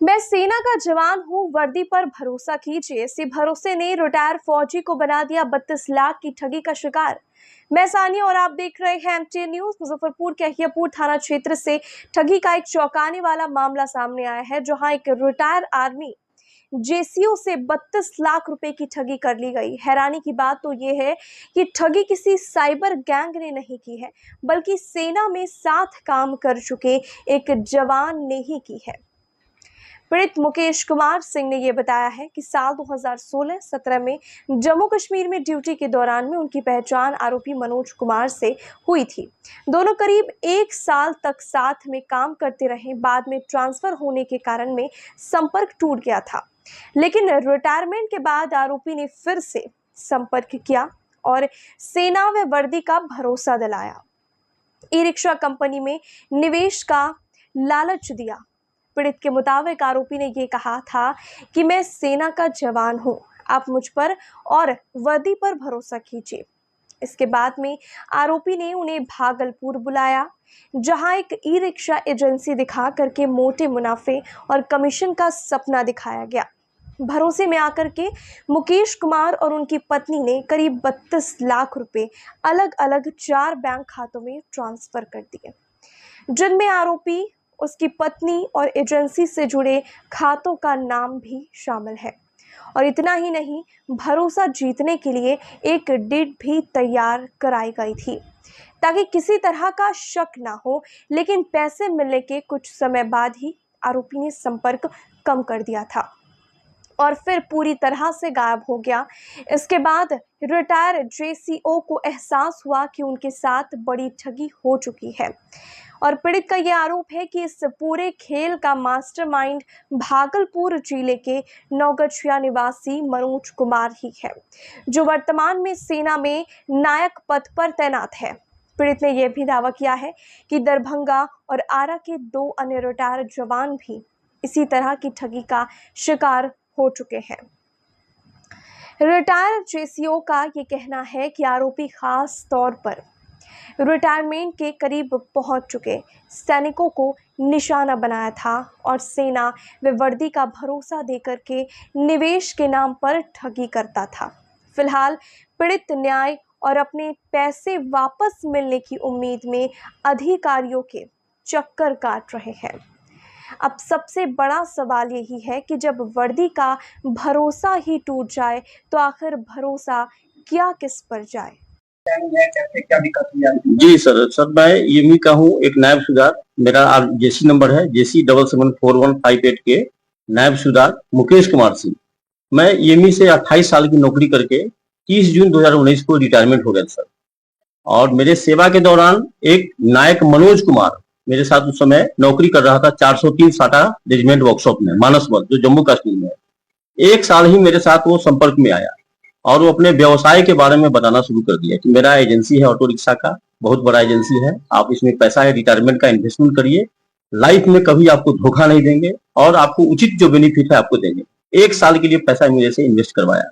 मैं सेना का जवान हूँ, वर्दी पर भरोसा कीजिए। इसी भरोसे ने रिटायर फौजी को बना दिया 32 लाख की ठगी का शिकार। मैं सानिया और आप देख रहे हैं एमटी न्यूज। मुजफ्फरपुर के अहियापुर थाना क्षेत्र से ठगी का एक चौंकाने वाला मामला सामने आया है, जहां एक रिटायर आर्मी जेसीओ से 32 लाख रुपए की ठगी कर ली गई। हैरानी की बात तो यह है कि ठगी किसी साइबर गैंग ने नहीं की है, बल्कि सेना में साथ काम कर चुके एक जवान ने ही की है। पीड़ित मुकेश कुमार सिंह ने यह बताया है कि साल 2016-17 में जम्मू कश्मीर में ड्यूटी के दौरान में उनकी पहचान आरोपी मनोज कुमार से हुई थी। दोनों करीब 1 साल तक साथ में काम करते रहे। बाद में ट्रांसफर होने के कारण में संपर्क टूट गया था, लेकिन रिटायरमेंट के बाद आरोपी ने फिर से संपर्क किया और सेना व वर्दी का भरोसा दिलाया। ई रिक्शा कंपनी में निवेश का लालच दिया। पीड़ित के मुताबिक आरोपी ने यह कहा था कि मैं सेना का जवान हूं, आप मुझ पर और वर्दी पर भरोसा कीजिए। इसके बाद में आरोपी ने उन्हें भागलपुर बुलाया, जहां एक ई रिक्शा एजेंसी दिखा करके मोटे मुनाफे और कमीशन का सपना दिखाया गया। भरोसे में आकर के मुकेश कुमार और उनकी पत्नी ने करीब 32 लाख रुपए अलग अलग 4 बैंक खातों में ट्रांसफर कर दिए, जिनमें आरोपी, उसकी पत्नी और एजेंसी से जुड़े खातों का नाम भी शामिल है। और इतना ही नहीं, भरोसा जीतने के लिए एक डिड भी तैयार कराई गई थी, ताकि किसी तरह का शक ना हो। लेकिन पैसे मिलने के कुछ समय बाद ही आरोपी ने संपर्क कम कर दिया था और फिर पूरी तरह से गायब हो गया। इसके बाद रिटायर जेसीओ को एहसास हुआ कि उनके साथ बड़ी ठगी हो चुकी है और पीड़ित का यह आरोप है कि इस पूरे खेल का मास्टरमाइंड भागलपुर जिले के नौगछिया निवासी मनोज कुमार ही है, जो वर्तमान में सेना में नायक पद पर तैनात है। पीड़ित ने यह भी दावा किया है कि दरभंगा और आरा के 2 अन्य रिटायर जवान भी इसी तरह की ठगी का शिकार हो चुके हैं। रिटायर जेसीओ का ये कहना है कि आरोपी खास तौर पर रिटायरमेंट के करीब पहुंच चुके सैनिकों को निशाना बनाया था और सेना व वर्दी का भरोसा देकर के निवेश के नाम पर ठगी करता था। फिलहाल पीड़ित न्याय और अपने पैसे वापस मिलने की उम्मीद में अधिकारियों के चक्कर काट रहे हैं। अब सबसे बड़ा सवाल यही है कि जब वर्दी का भरोसा ही टूट जाए तो आखिर भरोसा क्या किस पर जाए। क्या दिक्कत हुई? जी सर मैं ईएमई का हूँ, एक नायब सूबेदार। मेरा जेसी नंबर है JC 774158 के नायब सूबेदार मुकेश कुमार सिंह। मैं ईएमई से 28 साल की नौकरी करके 30 जून 2019 को रिटायरमेंट हो गया सर। और मेरे सेवा के दौरान एक नायक मनोज कुमार मेरे साथ उस समय नौकरी कर रहा था 403 साटा रेजिमेंट वर्कशॉप में, मानस बल, जो जम्मू कश्मीर में है। 1 साल ही मेरे साथ वो संपर्क में आया और वो अपने व्यवसाय के बारे में बताना शुरू कर दिया कि मेरा एजेंसी है ऑटो रिक्शा का, बहुत बड़ा एजेंसी है, आप इसमें पैसा है, रिटायरमेंट का इन्वेस्टमेंट करिए, लाइफ में कभी आपको धोखा नहीं देंगे और आपको उचित जो बेनिफिट है आपको देंगे। 1 साल के लिए पैसा मेरे से इन्वेस्ट करवाया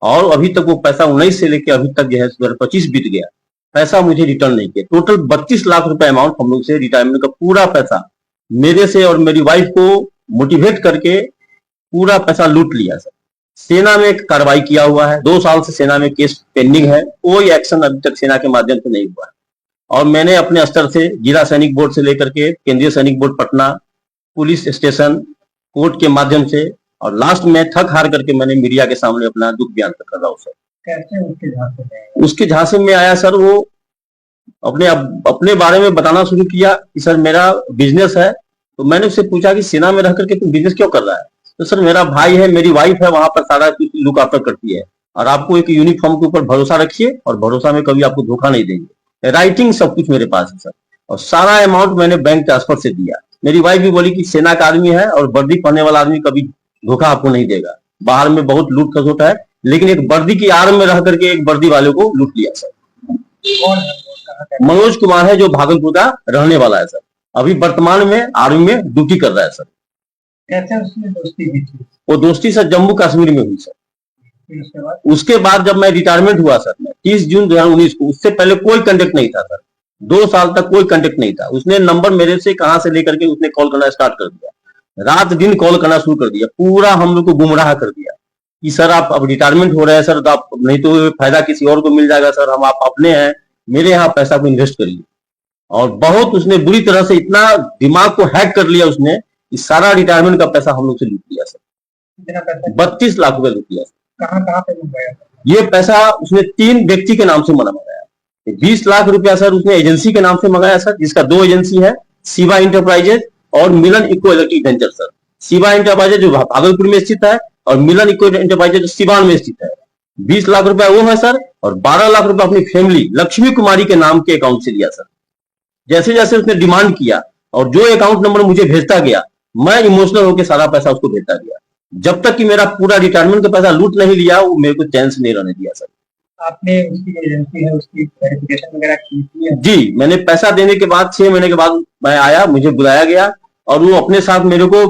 और अभी तक वो पैसा 19 से लेकर अभी तक जो है 2025 बीत गया, पैसा मुझे रिटर्न नहीं किया। टोटल 32 लाख रुपए अमाउंट हम लोग से रिटायरमेंट का पूरा पैसा मेरे से और मेरी वाइफ को मोटिवेट करके पूरा पैसा लूट लिया सर। सेना में कार्रवाई किया हुआ है, 2 साल से सेना में केस पेंडिंग है, कोई एक्शन अभी तक सेना के माध्यम से नहीं हुआ है। और मैंने अपने स्तर से जिला सैनिक बोर्ड से लेकर के केंद्रीय सैनिक board Patna, police station, court के माध्यम से और लास्ट में थक हार करके मैंने मीडिया के सामने अपना दुख बयान कर रहा हूँ सर। कैसे उसके झांसे में आया सर, वो अपने बारे में बताना शुरू किया कि सर मेरा बिजनेस है। तो मैंने उससे पूछा कि सेना में रह करके तुम बिजनेस क्यों कर रहा है? तो सर मेरा भाई है, मेरी वाइफ है, वहां पर सारा कुछ लुक आफ्टर करती है और आपको एक यूनिफॉर्म के ऊपर भरोसा रखिए और भरोसा में कभी आपको धोखा नहीं देंगे। राइटिंग सब कुछ मेरे पास है सर और सारा अमाउंट मैंने बैंक ट्रांसफर से दिया। मेरी वाइफ भी बोली कि सेना का आदमी है और वर्दी पहनने वाला आदमी कभी धोखा आपको नहीं देगा। बाहर में बहुत लूट खसोट है, लेकिन एक वर्दी की आड़ में रह करके एक वर्दी वाले को लूट लिया सर। मनोज कुमार है, जो भागलपुर का रहने वाला है सर, अभी वर्तमान में आर्मी में ड्यूटी कर रहा है सर। कैसे उसने दोस्ती की थी? वो दोस्ती सर जम्मू कश्मीर में हुई सर। उसके बाद जब मैं रिटायरमेंट हुआ सर, मैं 30 जून 2019 को, उससे पहले कोई कांटेक्ट नहीं था सर। 2 साल तक कोई कांटेक्ट नहीं था। उसने नंबर मेरे से कहां से लेकर के उसने कॉल करना स्टार्ट कर दिया रात दिन कॉल करना शुरू कर दिया, पूरा हम लोग को गुमराह कर दिया कि सर आप अब रिटायरमेंट हो रहे हैं सर, तो आप नहीं तो फायदा किसी और को मिल जाएगा सर, हम आप अपने हैं, मेरे यहाँ पैसा को इन्वेस्ट करिए। और बहुत उसने बुरी तरह से इतना दिमाग को हैक कर लिया उसने कि सारा रिटायरमेंट का पैसा हम लोग से लूट लिया सर। कितना पैसा? 32 लाख रुपए लूट लिया सर। कहाँ पे मंगाया? ये पैसा उसने 3 व्यक्ति के नाम से मंगाया। 20 लाख रुपया सर उसने एजेंसी के नाम से मंगाया सर, जिसका 2 एजेंसी है, शिवा इंटरप्राइजेज और Milan eco electric venture sir. Shiva enterprises जो भागलपुर में स्थित है और मिलन इको इंटरप्राइजेज जो सिवान में स्थित है। 20 लाख रुपया वो है सर, और 12 लाख रुपया अपनी फैमिली लक्ष्मी कुमारी के नाम के अकाउंट से लिया सर। जैसे जैसे उसने डिमांड किया और जो अकाउंट नंबर मुझे भेजता गया, मैं इमोशनल होकर सारा पैसा उसको भेजता गया। जब तक कि मेरा पूरा रिटायरमेंट का पैसा लूट नहीं लिया, वो मेरे को चैन से नहीं रहने दिया सर। आपने उसकी एजेंसी है उसकी वेरिफिकेशन वगैरह की है? जी, मैंने पैसा देने के बाद 6 महीने के बाद मैं आया, मुझे बुलाया गया और वो अपने साथ मेरे को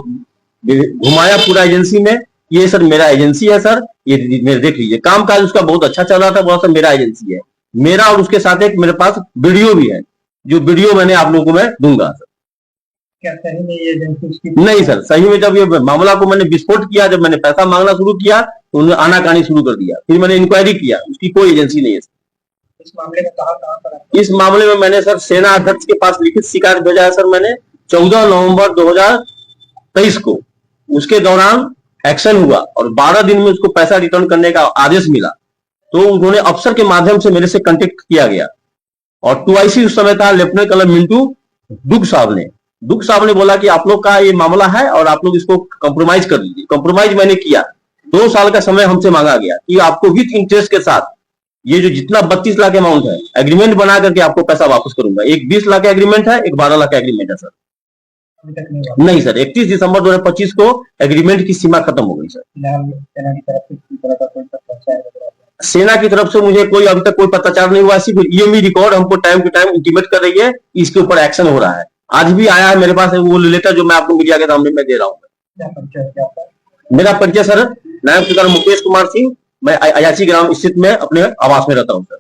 घुमाया पूरा एजेंसी में। ये सर मेरा एजेंसी है सर, ये मेरे देख लीजिए, काम काज उसका बहुत अच्छा चल रहा था, बहुत सर मेरा एजेंसी है मेरा। और उसके साथ एक मेरे पास वीडियो भी है, जो वीडियो मैंने आप लोगों को मैं दूंगा सर। क्या सही में ये एजेंसी उसकी? नहीं सर, सही में जब ये मामला को मैंने विस्फोट किया, जब मैंने पैसा मांगना शुरू किया तो उन्होंने आनाकानी शुरू कर दिया। फिर मैंने इंक्वायरी किया, उसकी कोई एजेंसी नहीं है। इस मामले में कहाँ पर? इस मामले में मैंने सर सेना अध्यक्ष के पास लिखित शिकायत भेजा है सर मैंने 14 नवंबर 2023 को। उसके दौरान एक्शन हुआ और 12 दिन में उसको पैसा रिटर्न करने का आदेश मिला, तो उन्होंने अफसर के माध्यम से मेरे से कांटेक्ट किया गया और 2IC उस समय था लेफ्टिनेंट कर्नल मिंटू दुग साहब ने बोला कि आप लोग का ये मामला है और आप लोग इसको कंप्रोमाइज कर लीजिए। कंप्रोमाइज मैंने किया। 2 साल का समय हमसे मांगा गया कि आपको विथ इंटरेस्ट के साथ ये जो जितना 32 लाख अमाउंट है, एग्रीमेंट बना करके आपको पैसा वापस करूंगा। एक 20 लाख का एग्रीमेंट है, एक 12 लाख का एग्रीमेंट है सर। अभी तक नहीं हुआ? नहीं सर, 31 दिसंबर 2025 को एग्रीमेंट की सीमा खत्म हो गई सर। फिलहाल सेना की तरफ से किसी तरह का कोई पत्राचार वगैरह? सेना की तरफ से मुझे कोई अभी तक कोई पत्राचार नहीं हुआ, सिर्फ EMI रिकॉर्ड हमको टाइम टू टाइम इंटीमेट कर रही है, इसके ऊपर एक्शन हो रहा है। आज भी आया है मेरे पास वो लेटर, जो मैं आपको मीडिया के सामने में दे रहा हूँ। क्या परिचय है आपका? मेरा परिचय सर नायब सुधार मुकेश कुमार सिंह, मैं अयाची ग्राम स्थित में अपने आवास में रहता हूँ सर।